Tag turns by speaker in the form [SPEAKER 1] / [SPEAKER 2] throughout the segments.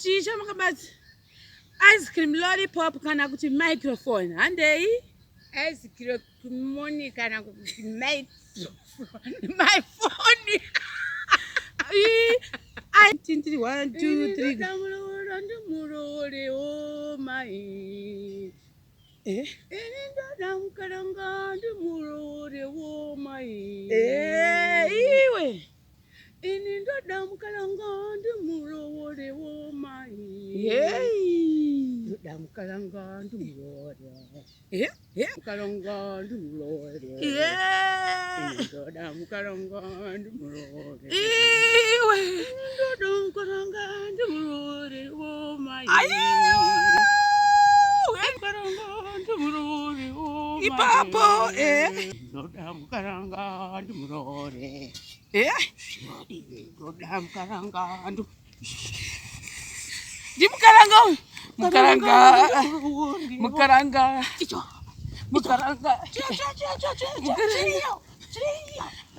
[SPEAKER 1] Chicha makabazi. Ice cream lollipop kana kuti microphone. Handei?
[SPEAKER 2] Ice cream money kana kuti microphone. My phone.
[SPEAKER 1] I think 1, 2, 3.
[SPEAKER 2] Oh my.
[SPEAKER 1] Iwe.
[SPEAKER 2] Inindoda mkalangandi mulowole womayi.
[SPEAKER 1] Yey.
[SPEAKER 2] Doda mkalangandi mulowole.
[SPEAKER 1] Mkalangandi
[SPEAKER 2] mulowole. Doda mkalangandi mulowole.
[SPEAKER 1] Iwe.
[SPEAKER 2] Doda mkalangandi mulowole womayi. Mkalangandi mulowole womayi.
[SPEAKER 1] Ipapo
[SPEAKER 2] Doda mkalangandi mulowole. Doda mkalangandu.
[SPEAKER 1] Di mkaranga. Mkaranga. Mkaranga. Mkaranga. Mkaranga.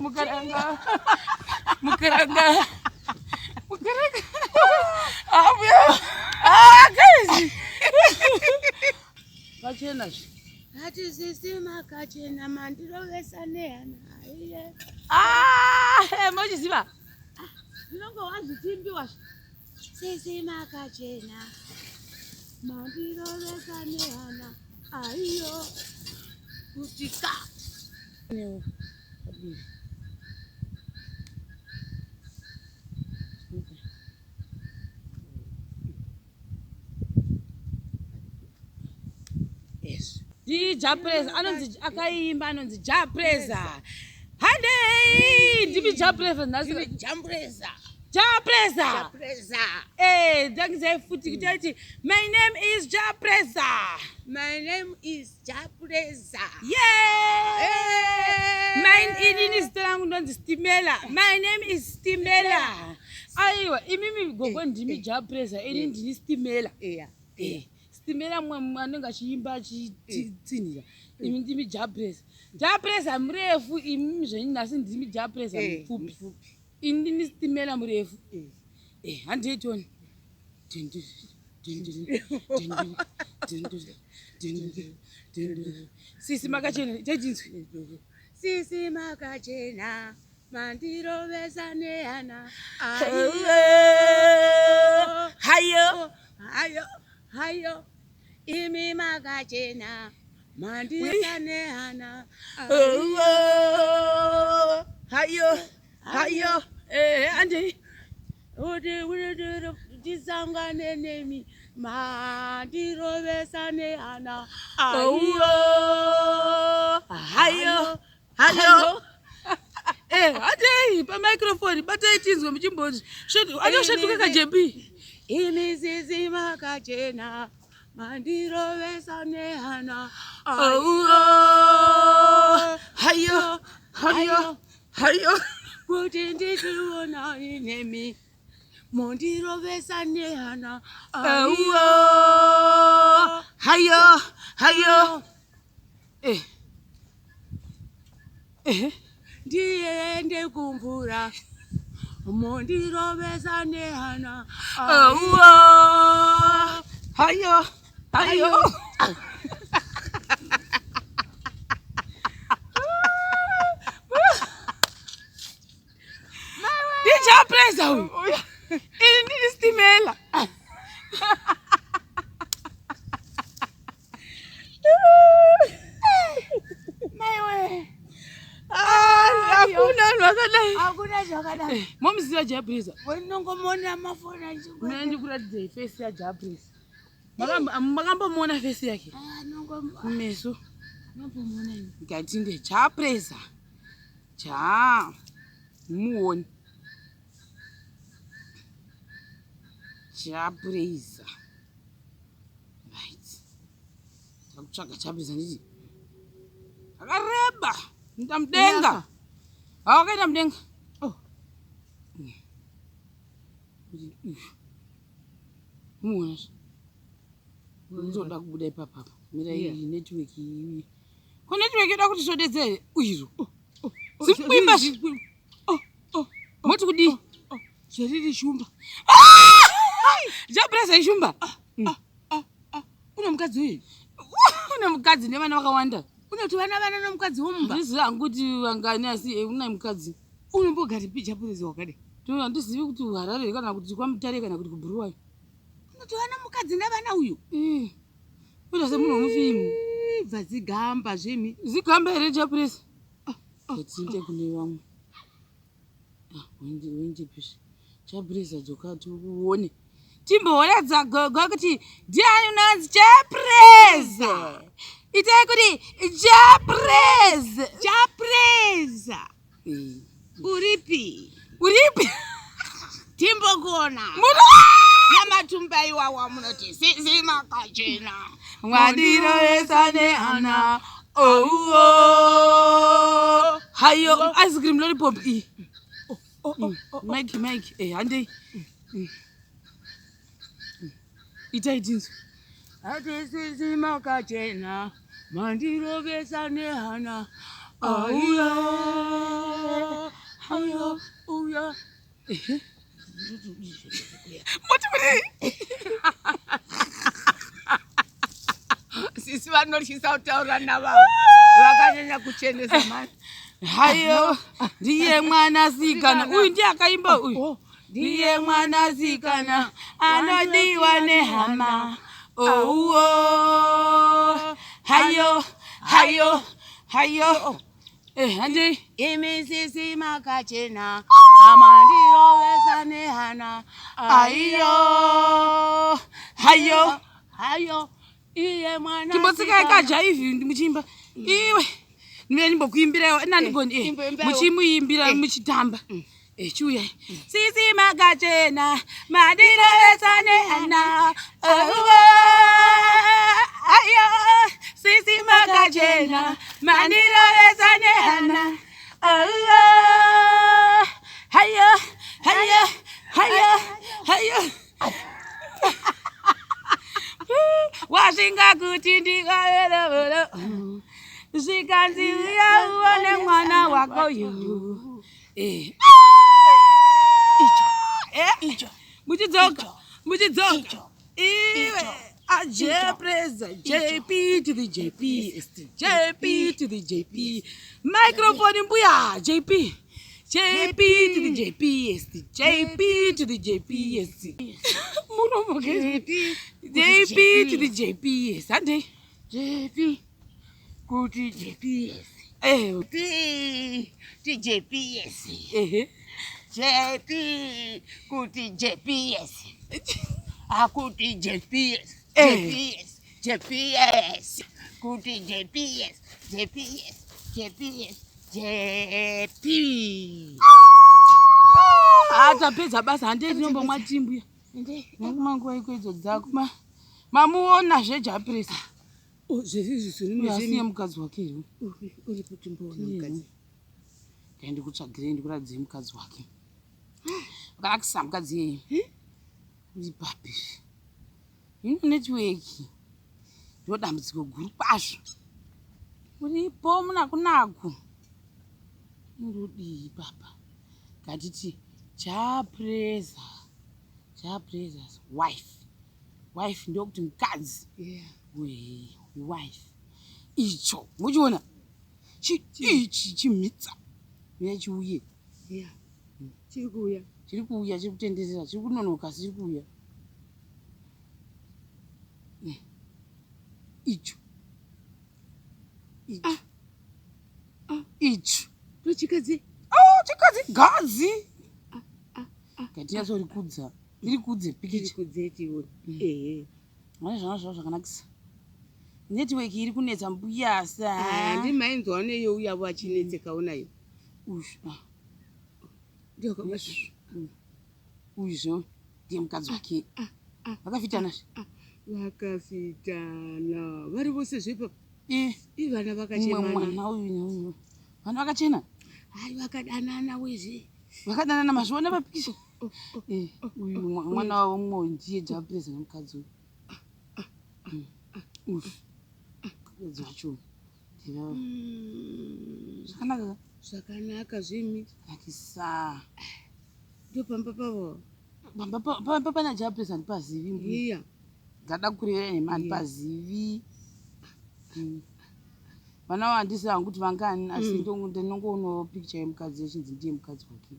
[SPEAKER 1] Mkaranga. Mkaranga. Guys. Kachena.
[SPEAKER 2] Hati sisi makachena mandiro wesanehana.
[SPEAKER 1] Moji ziba.
[SPEAKER 2] Nongo wanzi timbi washi. Sisi makachena mandiro wesanehana. Ayo. Kutika.
[SPEAKER 1] Yes. Di Jahprayzah. Anonzi akaimba anonzi Jahprayzah. Handei. Dibi Jahprayzah nasi.
[SPEAKER 2] Jahprayzah.
[SPEAKER 1] Jahprayzah.
[SPEAKER 2] Jahprayzah.
[SPEAKER 1] Dangizai futhi kuti my name is Jahprayzah.
[SPEAKER 2] My name is Jahprayzah.
[SPEAKER 1] Yeah. Mine idini strangu ndonzi Stimela. My name is Stimela. Aiwa, imimi gogo ndimi Jahprayzah, ini ndini Stimela. Stimela mwanenga chiimba chitsinira. Imi ndimi Jahprayzah. Jahprayzah mrefu, imimi zvenyi nasi ndimi Jahprayzah mfupi. Indini Stimela mrefu. Handei toni. Sisi makachena chechinzwi.
[SPEAKER 2] Sisi makachena mandiro wesanehana. Hayo. Imi makachena mandiro wesanehana.
[SPEAKER 1] Hayo. Handei.
[SPEAKER 2] Udi disangane nemi mandiro wesanehana.
[SPEAKER 1] Hayo. Handei pa microphone batai chinzwe muchimbozi. Anoshatuka kajebi.
[SPEAKER 2] Imi sisi makachena mandiro wesanehana.
[SPEAKER 1] Hayo.
[SPEAKER 2] Kuti ndikuona inemi mondiro wesanehana.
[SPEAKER 1] Hayo.
[SPEAKER 2] Ndiende kumvura mondiro wesanehana.
[SPEAKER 1] Hayo. Di Jahprayzah. Ini ndini Stimela.
[SPEAKER 2] Hakuna zvakadai.
[SPEAKER 1] Momuziva Jahprayzah.
[SPEAKER 2] Wenongomona mafona nchiko.
[SPEAKER 1] Muna ndikuratidza face ya Jahprayzah. Makambomona face yake? Meso.
[SPEAKER 2] Nongomona ini.
[SPEAKER 1] Ngatinde Jahprayzah. Muoni. Jahprayzah. Right. Takutsvaga Jahprayzah nditi. Akareba. Ndamudenga. Wakaita mudenga. Muona. Ndoda kubuda ipapa. Mira iyi network iyi. Ko network yoda kuti sodedzere uyizo. Zikuimba. Moti kudi. Zveriri shumba. Jahprayzah ishumba.
[SPEAKER 2] Una mukadzi uyu.
[SPEAKER 1] Una mukadzi nevana vakawanda.
[SPEAKER 2] Unoti vana nomukadzi womumba.
[SPEAKER 1] Ndizvangu kuti vangani asi una mukadzi.
[SPEAKER 2] Unombogara Jahprayzah wakadai.
[SPEAKER 1] Handizivi kuti Harare kana kuti kwaMutare kana kuti kuBuruwayo.
[SPEAKER 2] Unoti vana mukadzi nevana uyu.
[SPEAKER 1] Uita semunhu wemufimu.
[SPEAKER 2] Bvadzigamba zvemi.
[SPEAKER 1] Zigamba here Jahprayzah. Tinte kune vamwe. Wenje pisha. Jahprayzah dzoka tuone. Timboratidza gogo kuti ndiani unonzi Jahprayzah. Itai kuti
[SPEAKER 2] Jahprayzah. Uripi? Timbokuona. Namatumba iwawa munoti sisi makachena.
[SPEAKER 1] Mwandirovesa nehana. Hayo ice cream lollipop. Mike. Handei. Itai tinzo.
[SPEAKER 2] Ati sisi makachena. Mwandirovesa nehana. Hayo. Sisi vanotyisa kutaura navavo vakanyanya kuchenesa mani.
[SPEAKER 1] Hayo ndiye mwanasikana uyu ndiye akaimba uyu. Ndiye mwanasikana anodiwa nehama. Hayo. Handei.
[SPEAKER 2] Imi sisi makachena. Amandirovesa nehana. Hayo. Iye mwana.
[SPEAKER 1] Kimbotsika ikajaivhi muchimba. Iwe. Ndiye ndimbokuimbira nandigoni muchimuimbira muchitamba. Chuya. Sisi makachena mandirovesa nehana. Sisi makachena mandirovesa nehana. Hayo. Washinga kuti ndikaveravera. Zvikanzi uya uone mwana wako yu. Icho. Muchidzoka. Iwe. Jahprayzah. JP to the JP. JP to the JP. Microphone mbuya. JP. JP to the JP. JP to the JP. JP to the JP. Sunday.
[SPEAKER 2] JP. Kuti JPS. JPS. JP. Kuti JPS. Akuti JPS. JPS. Kuti JPS. JP.
[SPEAKER 1] Atapedza basa handei tinomba mwatimbuya. Manguva ikwedzo dzako. Mamuona zveJahprayzah. Zvezvizvi mukadzi wake here.
[SPEAKER 2] Uri kuti mboona mukadzi.
[SPEAKER 1] Ndikutsvagirei ndikuradzei mukadzi wake. Wakanakisa mukadzi yeye. Uri papi. Ino netiweki. Ndo dambudziko guru kwazvo. Uripo munakunaku. Ndodii papa. Ngatiti Jahprayzah's wife ndokuti mukadzi. Wife. Icho muchiona ichi chimhitsa nechiuye.
[SPEAKER 2] Chiri kuuya
[SPEAKER 1] chiri kutenderera chiri kunonoka chiri kuuya. Icho
[SPEAKER 2] chikadzi.
[SPEAKER 1] Chikadzi gadzi. Kati yacho rikudze pikicha. Mwana zvana zvakanakisa. Network iri kunetsa mbuyasa.
[SPEAKER 2] Ndimainzwa neyo uya wachinetseka unayo.
[SPEAKER 1] Uzvo ndiye mukadzi wake. Vakafitana.
[SPEAKER 2] Vari vose zvepa. Ivana vakachena.
[SPEAKER 1] Mwana uyu. Vana vakachena.
[SPEAKER 2] Hai vakadanana wezve.
[SPEAKER 1] Vakadanana mazviona papikisha. Uyu mwana wavo mumwe ndiye Jahprayzah nomukadzi uyu. Zvacho. Zvakanaka zvimi.
[SPEAKER 2] Akisa. Ndo pamba pavo.
[SPEAKER 1] Pana Jahprayzah ndipazivi.
[SPEAKER 2] Iya.
[SPEAKER 1] Ndada kurera nemani pazivi. Vana wandisi vangu kuti vangani asi ndinongoona picture yemukadzi yechinzi ndiye mukadzi wake.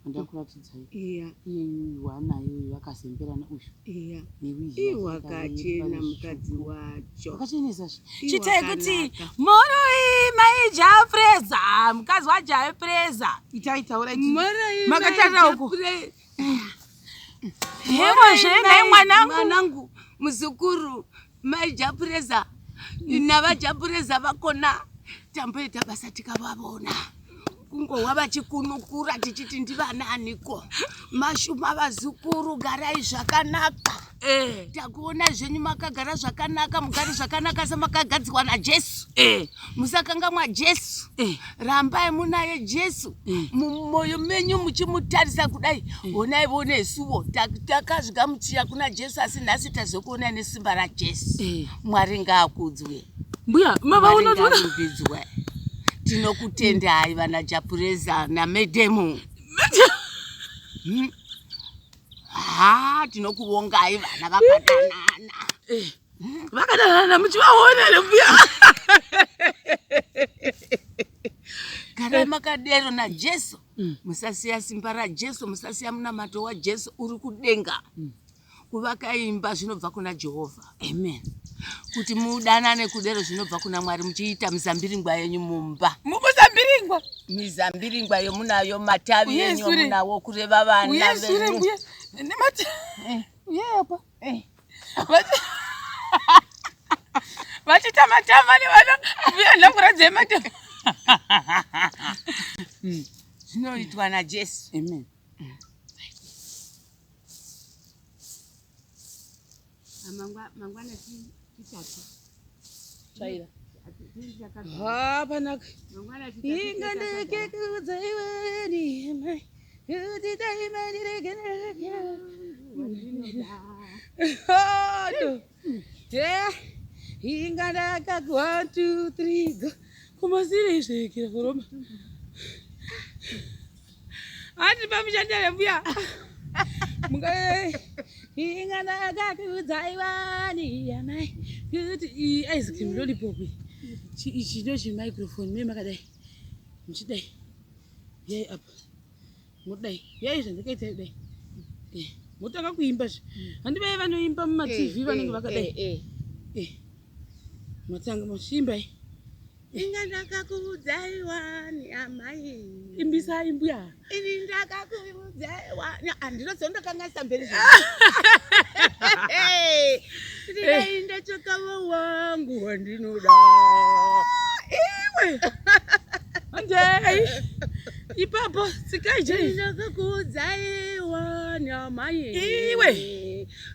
[SPEAKER 1] Ndakuratidzai.
[SPEAKER 2] Iya.
[SPEAKER 1] Iye wanayo vakazemberana uyu.
[SPEAKER 2] Iya.
[SPEAKER 1] Newizi.
[SPEAKER 2] Wakachena mukadzi wacho.
[SPEAKER 1] Wakachenesa shi. Chitai kuti moroi mai Jahprayzah, mukadzi waJahprayzah. Itaura iti.
[SPEAKER 2] Moroi
[SPEAKER 1] makatara uko.
[SPEAKER 2] Mwanangu muzukuru mai Jahprayzah. Nava Jahprayzah vakona tamboita basa tikavavona. Kungowa vachikunukura tichiti ndivananiko. Mashuma vazukuru garai zvakanaka. Takuona zvenyu makagara zvakanaka, mugari zvakanaka samakagadzirwa naJesu. Musakanga mwaJesu. Rambai munaye Jesu. Mumwoyo menyu muchimutarisa kudai. Onai vone suwo takazvigamuchira kuna Jesu asi nhasi tazokuona nesimba raJesu. Mwari ngaakudzwe.
[SPEAKER 1] Mbuya mavaona
[SPEAKER 2] kuti tinokutendai vana Jahprayzah namedemu. Tinokuvongai vana vakadanana.
[SPEAKER 1] Vakadanana muchivaona nembuya.
[SPEAKER 2] Garai makadero naJesu. Musasiya simba raJesu, musasiya munamato waJesu uri kudenga. Kuvakaimba zvinobva kuna Jehovha.
[SPEAKER 1] Amen.
[SPEAKER 2] Kuti mudanane kudero zvinobva kuna Mwari muchiita mizambiringwa yenyu mumba.
[SPEAKER 1] Muzambiringwa?
[SPEAKER 2] Mizambiringwa yomunayo, matavi yenyu munawo kureva vana venyu.
[SPEAKER 1] Uyapa. Vachitamatama nevana vuyenda kuradza matama.
[SPEAKER 2] Zvinoitwa naJesu.
[SPEAKER 1] Amen.
[SPEAKER 2] Mangwana titatu.
[SPEAKER 1] Chaira. Panaka. Ingandeke kudzaiwani mai. Kuti daimani regenera. Ingandaka 1 2 3 go. Como assim isso Roma? Ati pamushandira mbuya. Mungai. Ingandaka kudzaiwani mai. Kuti ice cream lollipop. Ichi ndo microphone mimi makadai. Mchidai. Yai up. Mudai. Yai zvandikaita dai. Mutanga kuimba zvi. Handivai vanoimba muma TV vanenge vakadai. Matanga mashimba.
[SPEAKER 2] Ingandaka kudzaiwani amai.
[SPEAKER 1] Imbisai mbuya.
[SPEAKER 2] Ingandaka kudzaiwani. Andinozonda kangasa mberi. Ndingaenda chokavo wangu wandinoda.
[SPEAKER 1] Iwe. Andai. Ipapo sikaije.
[SPEAKER 2] Ndakakudzaiwani amai.
[SPEAKER 1] Iwe.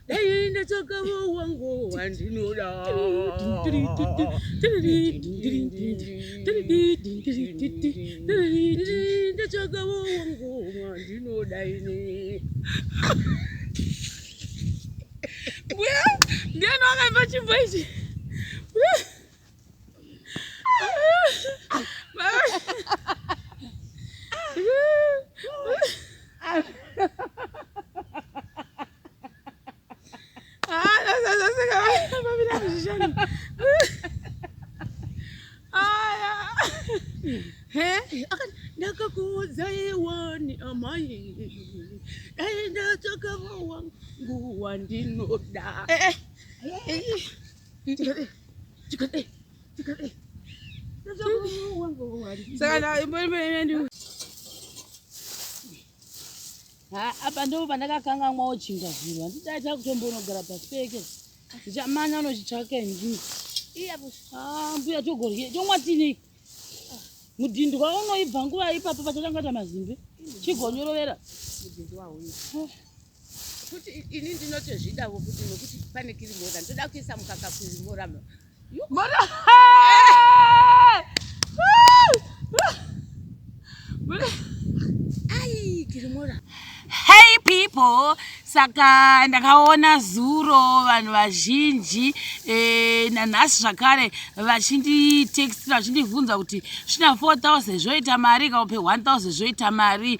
[SPEAKER 2] Ndaenda chokavo wangu wandinoda. Ndaenda chokavo wangu wandinoda ine.
[SPEAKER 1] Buya, ndiani wakaimba chimbo ichi?
[SPEAKER 2] Ndakakudzaiwani amai. Ndaenda chokavo wangu wandinoda.
[SPEAKER 1] Chikade. Saka imbo. Apa ndo pandakakanganwawo chingazvirwa. Handidai kutombonogara pasi peke. Ndichamanya nochitsvake njini. Mbuya togorye. Chomwatini. Mudhindwa unoibva nguva ipapo pachakangata mazimbe. Chigonyorovera.
[SPEAKER 2] Mudhindwa uyu. Kuti ini ndinotozvidawo kuti nokuti pane kirimora. Ndoda kuisa mukaka kirimora.
[SPEAKER 1] Mora.
[SPEAKER 2] Ai, kirimora.
[SPEAKER 1] Hey people, saka ndakaona zuro vanhu vazhinji nanhasi zvakare vachinditextira vachindibvunza kuti zvina 4000 zvoita mari kaupe 1000 zvoita mari.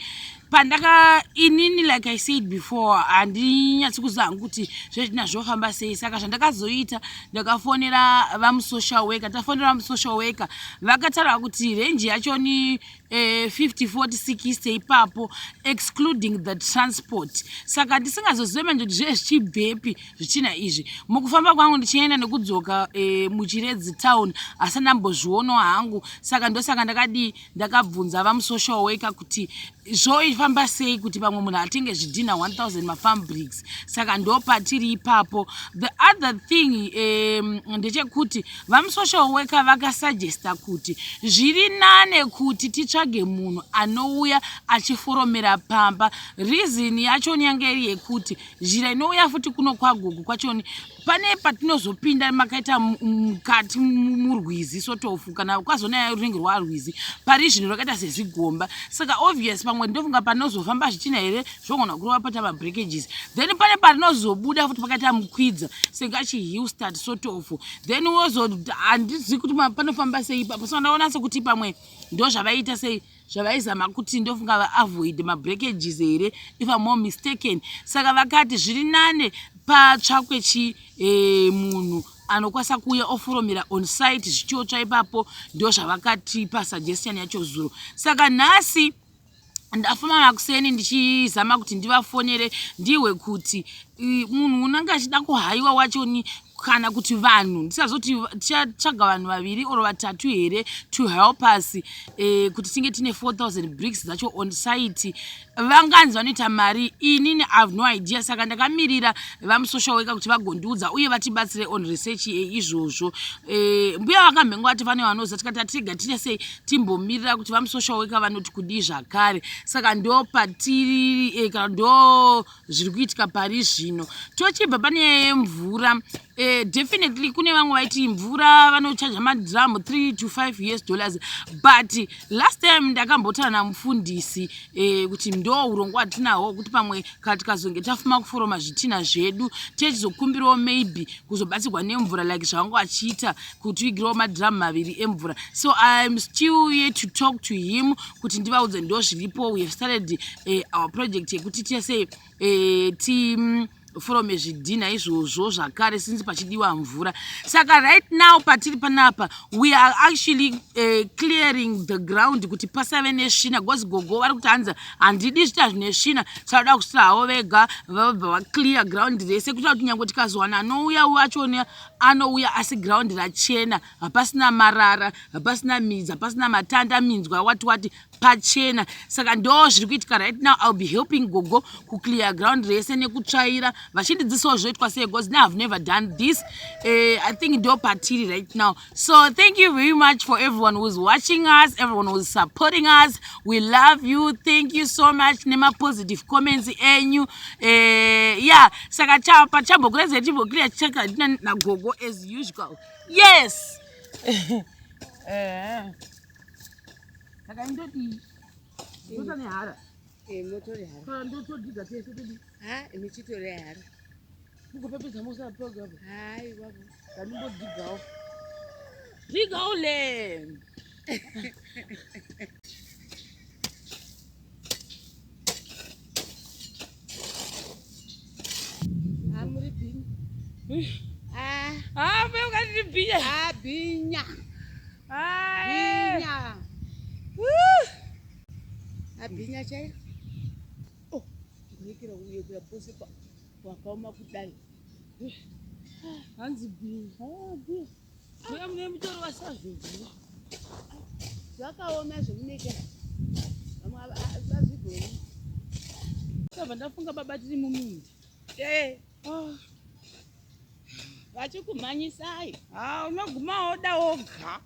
[SPEAKER 1] pandaka inini like I said before handinyatsi kuziva kuti zvezvinazvofamba sei saka zvandakazoita ndakafonera vamusocial worker tafonera vamusocial worker vakataura kuti range yacho ni 50 40 60 ipapo excluding the transport saka ndisingazozive manje kuti zvezvichibvepi zvichina izvi mukufamba kwangu ndichienda nekudzoka muchiredzi town asi ndambozvionawo hangu saka ndosaka ndakabvunza vamusocial worker kuti zvoifamba sei kuti pamwe munhu atenge zvidhina 1000 mafarm bricks saka ndopatiri ipapo. The other thing ndechekuti vamusocial worker vakasuggesta kuti zviri nane kuti titsvage munhu anouya achiforomera pamba. Reason yacho yange iri yekuti zhira inouya futi kuno kwaGogo kwachoni pane patinozopinda makaita mukati murwizi sotofu kana kwazonaya runenge rwarwizi pari zvinhu rakaita sezigomba saka obvious pamwe ndofunga panozofamba zvichina here zvogona kurova pata mabreakages then pane parinozobuda futi pakaita mukwidza sengachi hill start sotofu then handizivi kuti panofamba sei ipapo saka ndaona sekuti pamwe ndo zvavaita sei zvavaizama kuti ndofunga vaavoid mabreakages here if I'm more mistaken saka vakati zviri nane patsvakwe munhu anokwanisa kuuya oforomera on site zvichiotsva ipapo ndo zvavakatipa suggestion yacho zuro saka nhasi ndafuma makuseni ndichizama kuti ndivafonere ndiwe kuti munhu unenge achida kuhaiwa wachoni kana kuti vanhu ndisazoti tichatsvaga vanhu vaviri or vatatu here to help us kuti tinge tine 4000 bricks dzacho on site vanganzi vanoita mari inini I have no idea saka ndakamirira vamusocial worker kuti vagondiudza uye vatibatsire on research izvozvo mbuya vakamhengo vati vane vanoziva tikati atiga tine sei timbomirira kuti vamusocial worker vanoti kudii zvakare saka ndo patiri kana ndo zviri kuitika pari zvino tochibva pane mvura definitely kune vamwe vaiti mvura vanochaja madhiramu 3 to 5 US dollars but last time ndakambotaura namufundisi kuti ndo urongwa hwatinahwo kuti pamwe kana tikazonge tafuma kuforoma zvitina zvedu tichizokumbirawo maybe kuzobatsirwa nemvura like zvavanga vachiita kuti uigirewo madhiramu maviri emvura so I'm still here to talk to him kuti ndivaudze ndo zviripo. We have started our project yekuti tiese forome zvidhina izvozvo zvakare since pachidiwa mvura saka right now patiri panapa we are actually clearing the ground kuti pasave nesvina because Gogo vari kuti hanzi handidi zvita zvine svina sauda kusira havo vega vabva vaclear ground rese kuita kuti nyange tikazowana anouya wachona anouya asi ground rachena hapasina marara hapasina midzi hapasina matanda minzwa wati pachena saka ndo zviri kuitika right now. I'll be helping Gogo kuclear ground rese nekutsvaira vachindidzisawo zvoitwa sei because now I've never done this. I think ndo patiri right now. So thank you very much for everyone who's watching us, everyone who's supporting us. We love you. Thank you so much. Nema positive comments enyu. Yeah, saka chapa chambokureze timboclear cheka na Gogo as usual. Yes. Saka ndoti ndotane hara
[SPEAKER 2] motori hara
[SPEAKER 1] kana ndotodiga tese todi
[SPEAKER 2] michitore hara
[SPEAKER 1] kungopepesa mosa program
[SPEAKER 2] hai baba
[SPEAKER 1] kandimbodigawo digawo le
[SPEAKER 2] amuri bini
[SPEAKER 1] pe ukati binya
[SPEAKER 2] binya
[SPEAKER 1] binya
[SPEAKER 2] abinya chairo ndikira uye kuya pose wakaoma kudai
[SPEAKER 1] hanzi binya mune mutoro wasazvozviwa
[SPEAKER 2] zvakaoma zvomunekera vamwe vazvigoni
[SPEAKER 1] sabva ndafunga baba tiri mumindi
[SPEAKER 2] vachikumhanyisai
[SPEAKER 1] unogumawo da woga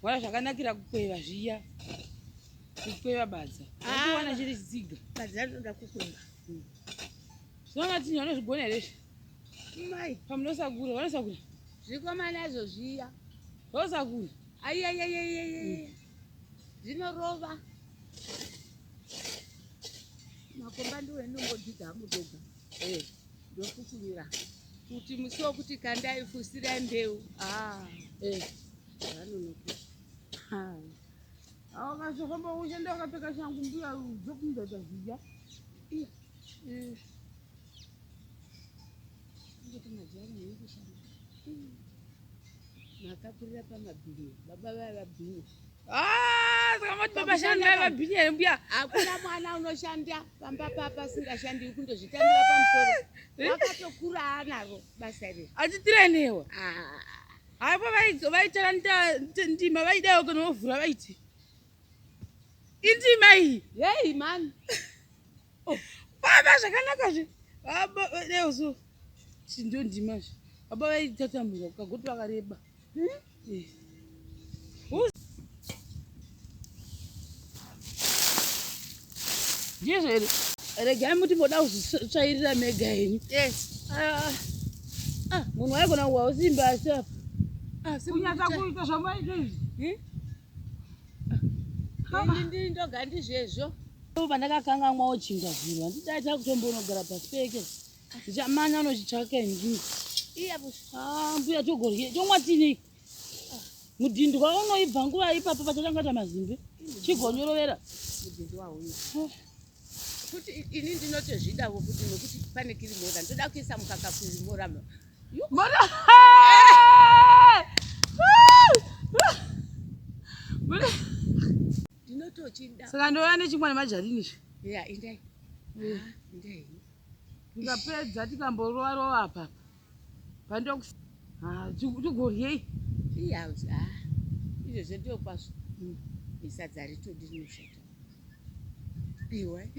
[SPEAKER 1] wala zvakanakira kukweva zviya kukweva badza unowana chiri chitsiga
[SPEAKER 2] badza rinoda kukweva
[SPEAKER 1] zvona tinhu vanozvigona here
[SPEAKER 2] mai
[SPEAKER 1] pamunosakura vanosakura
[SPEAKER 2] zvikomanazvo zviya
[SPEAKER 1] vanosakura
[SPEAKER 2] aiaiaiaiai zvinorova makomba ndiwo enongodhiga hamudoga ndokukurira kuti musiwo kuti kandaifusira mbeu vanonoku
[SPEAKER 1] Akazofamba ushanda wakapfeka shangu mbuya zokumudza zviya.
[SPEAKER 2] Ngoti majari nekushanda. Makakurira pamabhini. Baba vavabhini.
[SPEAKER 1] Saka baba shanda vabhini mbuya.
[SPEAKER 2] Hakuna mwana unoshanda pamba papa singashandi kundozvitambira pamusoro. Wakatokura anaro basa iri.
[SPEAKER 1] Achitirenewa. Hapo vaitara ndima vaidawo kunovhura vaiti. Indima iyi.
[SPEAKER 2] Hey man.
[SPEAKER 1] Baba zvakanaka zve. Baba leo chindo ndima zve. Baba vaitatamura kagoti vakareba. Ndizvo regai muti moda kuzvitsvairira mega henyu.
[SPEAKER 2] Yes.
[SPEAKER 1] Munhu waigona kuwa usimba asi apa.
[SPEAKER 2] Kunyatsa
[SPEAKER 1] kuita zvamaita izvi.
[SPEAKER 2] Ndini ndoga ndizvezvo.
[SPEAKER 1] Pandakakanganwawo chingavhurwa ndidai takutombonogara pasi peke. Ndichamanya unochitsvaka ndini. Mbuya togorye tomwatinei. Mudhindwa unoibva nguva ipapo pachatangata mazimbe. Chigonyorovera.
[SPEAKER 2] Mudhindwa wauyu. Kuti ini ndinotozvidawo kuti nokuti pane kirimora ndoda kuisa mukaka kurimora.
[SPEAKER 1] Mora.
[SPEAKER 2] Ndinotochida.
[SPEAKER 1] Saka ndova nechimwe nemajarini izvi.
[SPEAKER 2] Ya indai. Indai.
[SPEAKER 1] Tikapedza tikamborova apa. Pandoku. Tigoryei.
[SPEAKER 2] Iyauzi izvozvo ndio kwazvo. Isadza ritodi rinoshata. Iwe.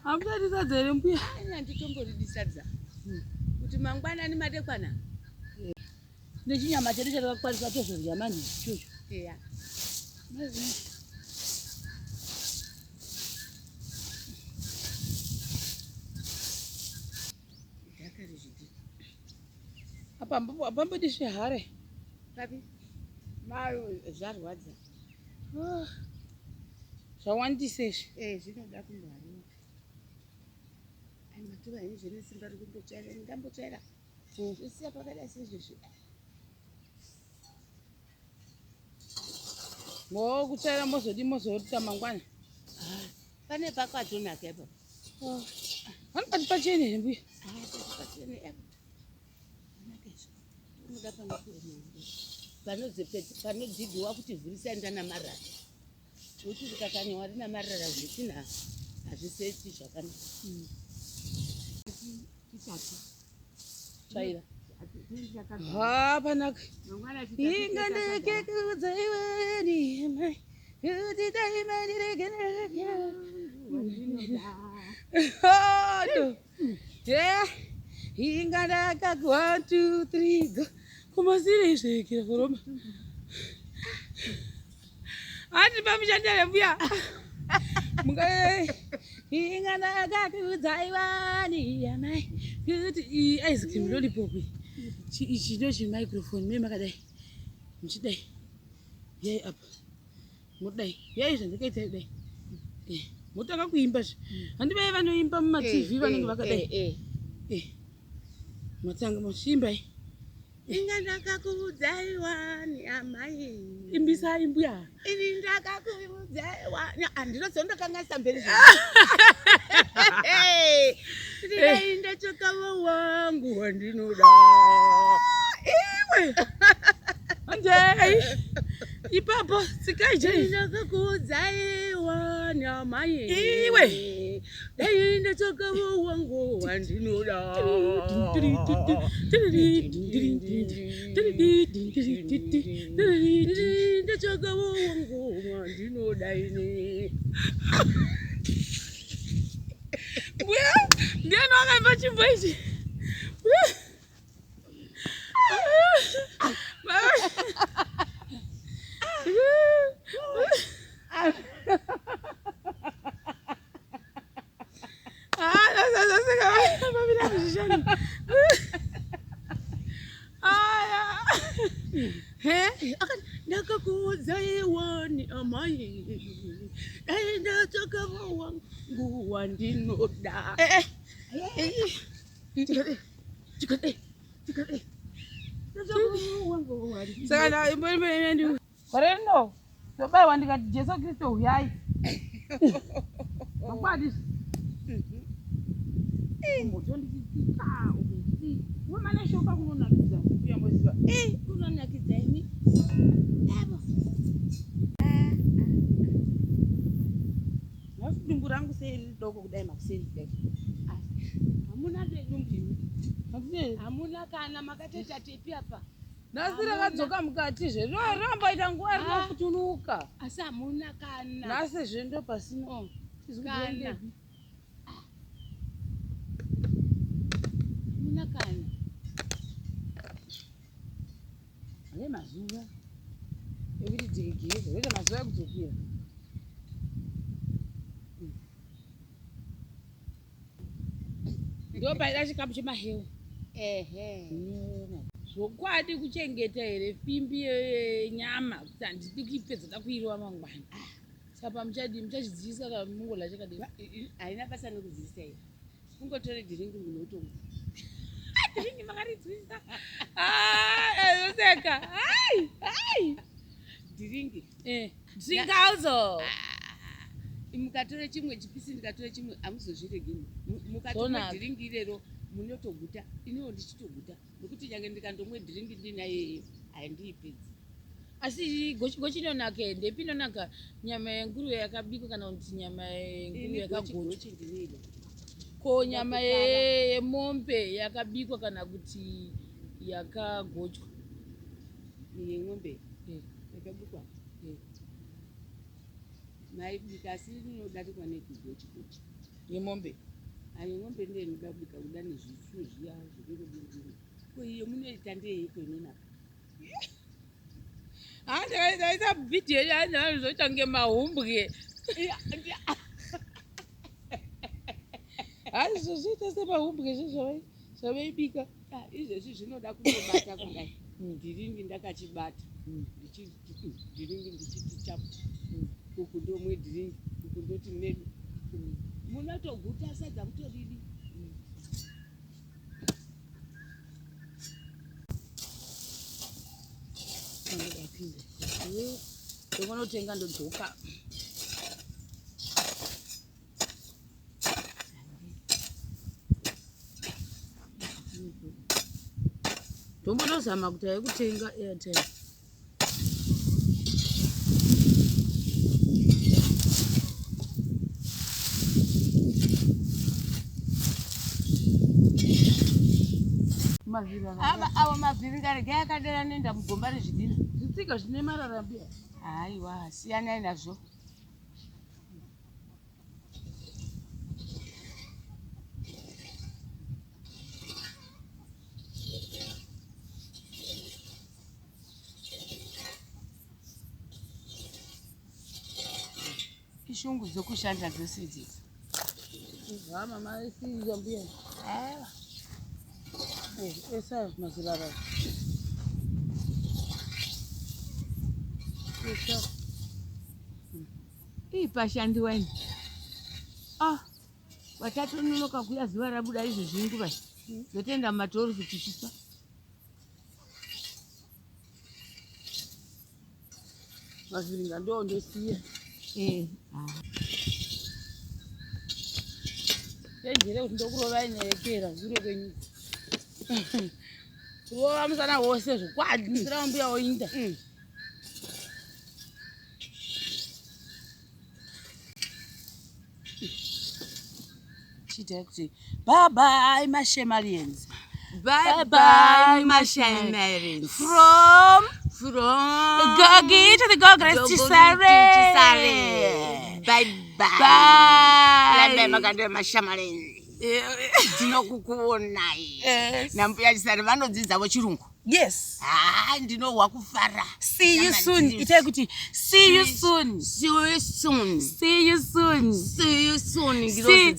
[SPEAKER 1] Hamuna sadza here mbuya?
[SPEAKER 2] Handitombori sadza. Kuti mangwanani madekwana.
[SPEAKER 1] Nechinyama chedu chatakakwanisa tozorya mani ichocho.
[SPEAKER 2] Eya.
[SPEAKER 1] Apambodi zvihare.
[SPEAKER 2] Papi? Mayo zvarwadza.
[SPEAKER 1] Zvawandisa izvi.
[SPEAKER 2] Zvinoda kumbohariwa. Ai matuva ini zvine simba rekumbotsvaira, ndambotsvaira. Zvisiya pakadai seizvozvo.
[SPEAKER 1] Kutsvaira mozorita mangwana.
[SPEAKER 2] Pane pakwatonaka ipapo.
[SPEAKER 1] Panopati pachene here mbuya?
[SPEAKER 2] Pachene apo. Unoda panodzidziwa kuti vhurisa ndana marara. Kuti rikakanyawa rina marara zvitina hazviseti zvakanaka.
[SPEAKER 1] Tsvaira. Panaka. Ingandekekudza iweni mai. Kuti taimani regenera. Ingandaka 1 2 3 go. Kumasire izvekera kuroma. Ati pamushandira mbuya. Mungai ingandaka kudza iweni mai. Kuti ice cream lollipop. Ichi ndo chimicrophone memakadai. Muchidai. Yai apa. Mudai. Yai zvandikaita kudai. Mutaka kuimba zve. Handivai vanoimba muma TV vanenge vakadai. Matanga mushimba.
[SPEAKER 2] Ingandaka kudza iweni amai.
[SPEAKER 1] Imbisa imbuya.
[SPEAKER 2] Ini ndakakudza iweni. Andinozondokangasa mberi zvo. Ndikaenda chokavo wangu wandinoda.
[SPEAKER 1] Iwe. Anjei. Ipapo sikaije.
[SPEAKER 2] Ndakakudza iweni amai.
[SPEAKER 1] Iwe.
[SPEAKER 2] Ndaenda chokavo wangu wandinoda. Ndaenda chokavo wangu wandinoda ini.
[SPEAKER 1] Mbuya, ndiani wakaimba chimbo ichi?
[SPEAKER 2] Ndakakudza iweni amai. Ndaenda chokavo wangu wandinoda.
[SPEAKER 1] Saka imbo ndi. Koreno. Toba ndikati Jesu Kristo uyai. Ngokwadi. Moto ndikika ukiti. Wemane shoka kunonakidza kuyambosiwa.
[SPEAKER 2] Unonakidza imi. Yabo.
[SPEAKER 1] Dumbu rangu sei doko kudai makuseni kudai.
[SPEAKER 2] Hamuna dumbu.
[SPEAKER 1] Hakuna.
[SPEAKER 2] Hamuna kana makateta tepi apa.
[SPEAKER 1] Nasira kadzoka mukati zve. Ramba ita nguwa rina kutunuka.
[SPEAKER 2] Asi hamuna kana.
[SPEAKER 1] Nase zvendo pasina.
[SPEAKER 2] Kana. Hamuna kana.
[SPEAKER 1] Ale mazuva. Ekuti dzigire, weta mazuva ekudzokira. Ndo paida chikapu chemahewu. Zvokwadi kuchengeta here fimbi yenyama kuti handidi kuipedza kuiriwa mangwana. Saka muchachidzidzisa kana mungola chakadini.
[SPEAKER 2] Haina basa nekudzidzisa here. Kungotore dhiringi munotomwa.
[SPEAKER 1] Dhiringi makaridzidzisa. Zoseka.
[SPEAKER 2] Dhiringi.
[SPEAKER 1] Drink also.
[SPEAKER 2] Mukatore chimwe chipisi ndikatore chimwe amuzozviregini. Mukatore dhiringi irero munotoguta. Iniwo ndichitoguta. Nokuti nyange ndikandomwe dhiringi ndinaye haindiipedzi.
[SPEAKER 1] Asi gochi inonaka ndepi inonaka nyama yenguruve yakabikwa kana kuti nyama yenguruve yakagochwa. Ko nyama yemombe yakabikwa kana kuti yakagochwa.
[SPEAKER 2] Yemombe yakabikwa. Maibika asi inodatikwa nekugochi.
[SPEAKER 1] Yemombe.
[SPEAKER 2] Yemombe ndiye inoda kubika kuda nezvipfu zviya zvidodori. Ko iyo munoita ndeyeiko inonaka?
[SPEAKER 1] Ndakaita bhidhiyo yaanozoita ngemahumbwe. Asi zvozoita semahumbwe zvavaibika.
[SPEAKER 2] Izvezvi zvinoda kutobata kudai. Dhiringi ndakachibata. Dhiringi ndichiti chapu. Uku ndomwe dhiringi. Uku ndoti medu. Munotoguta sadza mutoridi.
[SPEAKER 1] Ndinotenga ndodzoka. Ndombonozama kuti haikutenga airtime.
[SPEAKER 2] Ava mavhiri ngarege akadera nenda mugomba rezvidhina.
[SPEAKER 1] Zvitsika zvine marara mbia.
[SPEAKER 2] Haiwa, siyanai nazvo. Ishungu dzokushanda dzose idzi.
[SPEAKER 1] Mama isirya mbia. Esa mazirara.
[SPEAKER 2] Pashandi wani. Watatu nunoka kuya zuva rabuda izvo zvingu vai. Zotenda matori kuti chisa.
[SPEAKER 1] Maziringa ndo ndosiya. Tenjere kuti ndokurova inyerekera zure kwenyu. Kurova musana wose zvokwadi musira mbuya woinda. Bye bye, my Shemalians.
[SPEAKER 2] Bye bye, my Shemalians.
[SPEAKER 1] From Gogi to the Gogres to Sare.
[SPEAKER 2] Bye bye.
[SPEAKER 1] Bye.
[SPEAKER 2] Lambe magande my Shemalians. Ndinokukuonai. Nambuya chisare vanodzidza vochirungu.
[SPEAKER 1] Yes.
[SPEAKER 2] Ndinohwa kufara.
[SPEAKER 1] See you soon. Ita kuti see you soon.
[SPEAKER 2] See you soon.
[SPEAKER 1] See you soon.
[SPEAKER 2] See you soon.
[SPEAKER 1] See you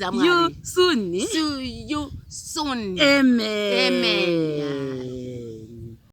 [SPEAKER 1] soon.
[SPEAKER 2] See you soon.
[SPEAKER 1] Amen.
[SPEAKER 2] Amen.